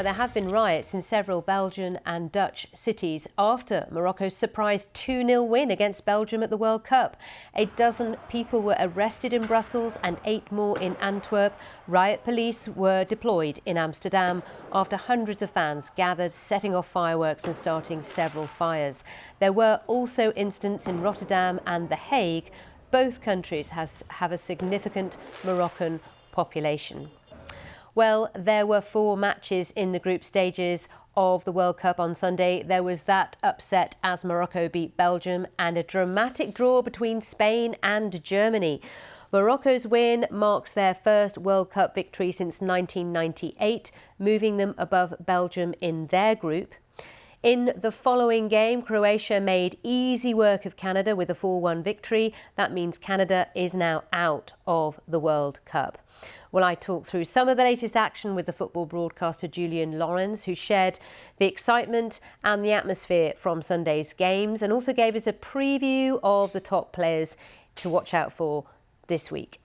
Now, there have been riots in several Belgian and Dutch cities after Morocco's surprise 2-0 win against Belgium at the World Cup. A dozen people were arrested in Brussels and 8 more in Antwerp. Riot police were deployed in Amsterdam after hundreds of fans gathered, setting off fireworks and starting several fires. There were also incidents in Rotterdam and The Hague. Both countries have a significant Moroccan population. Well, there were 4 matches in the group stages of the World Cup on Sunday. There was that upset as Morocco beat Belgium and a dramatic draw between Spain and Germany. Morocco's win marks their first World Cup victory since 1998, moving them above Belgium in their group. In the following game, Croatia made easy work of Canada with a 4-1 victory. That means Canada is now out of the World Cup. Well, I talked through some of the latest action with the football broadcaster Julian Lawrence, who shared the excitement and the atmosphere from Sunday's games and also gave us a preview of the top players to watch out for this week.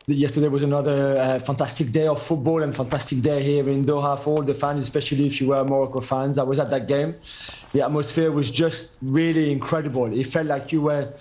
Yesterday was another fantastic day of football and fantastic day here in Doha for all the fans, especially if you were Morocco fans. I was at that game. The atmosphere was just really incredible. It felt like you were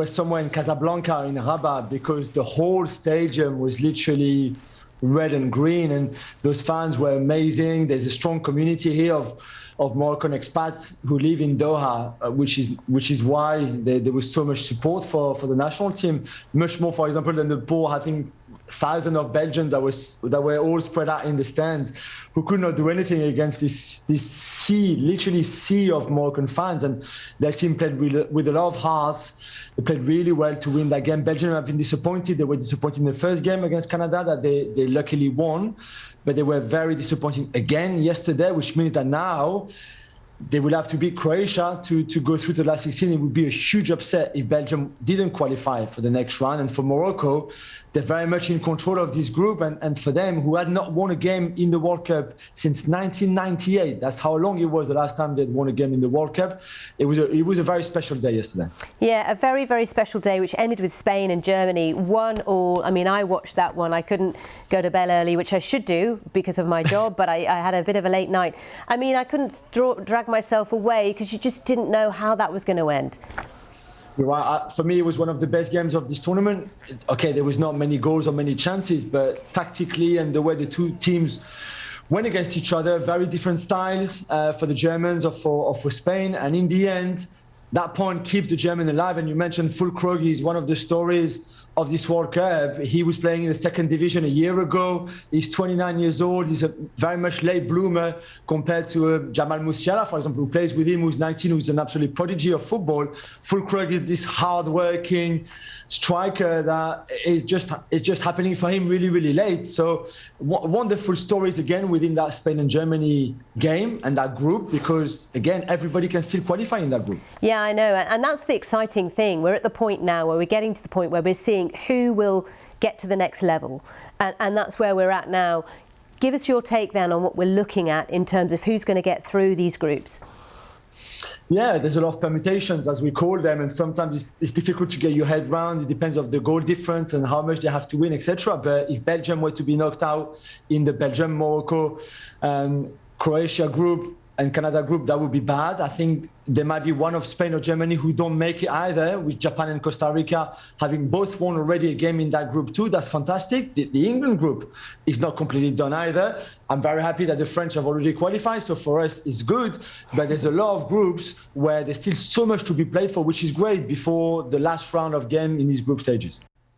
somewhere in Casablanca, in Rabat, because the whole stadium was literally red and green, and those fans were amazing. There's a strong community here of Moroccan expats who live in Doha, which is why there was so much support for the national team, much more, for example, than the poor, I think, thousands of Belgians that were all spread out in the stands, who could not do anything against this sea, literally sea of Moroccan fans. And their team played with a lot of heart. They played really well to win that game. Belgium have been disappointed. They were disappointed in the first game against Canada that they luckily won, but they were very disappointing again yesterday, which means that now they will have to beat Croatia to go through to the last 16. It would be a huge upset if Belgium didn't qualify for the next round. And for Morocco, they're very much in control of this group. And for them, who had not won a game in the World Cup since 1998, that's how long it was the last time they'd won a game in the World Cup. It was a very special day yesterday. Yeah, a very, very special day, which ended with Spain and Germany 1-1. I mean, I watched that one. I couldn't go to bed early, which I should do because of my job, but I had a bit of a late night. I mean, I couldn't drag myself away because you just didn't know how that was going to end. For me, it was one of the best games of this tournament. Okay, there was not many goals or many chances, but tactically and the way the two teams went against each other, very different styles for the Germans or for Spain. And in the end, that point kept the German alive. And you mentioned Füllkrug is one of the stories of this World Cup. He was playing in the second division a year ago. He's 29 years old. He's a very much late bloomer compared to Jamal Musiala, for example, who plays with him, who's 19, who's an absolute prodigy of football. Füllkrug is this hard-working striker that is just happening for him really, really late. So wonderful stories again within that Spain and Germany game and that group, because again, everybody can still qualify in that group. Yeah, I know. And that's the exciting thing. We're at the point now where we're getting to the point where we're seeing who will get to the next level. And that's where we're at now. Give us your take then on what we're looking at in terms of who's going to get through these groups. Yeah, there's a lot of permutations, as we call them, and sometimes it's difficult to get your head round. It depends on the goal difference and how much they have to win, etc. But if Belgium were to be knocked out in the Belgium, Morocco, Croatia group and Canada group, that would be bad. I think there might be one of Spain or Germany who don't make it either, with Japan and Costa Rica having both won already a game in that group too. That's fantastic. The England group is not completely done either. I'm very happy that the French have already qualified, so for us it's good. But there's a lot of groups where there's still so much to be played for, which is great before the last round of game in these group stages.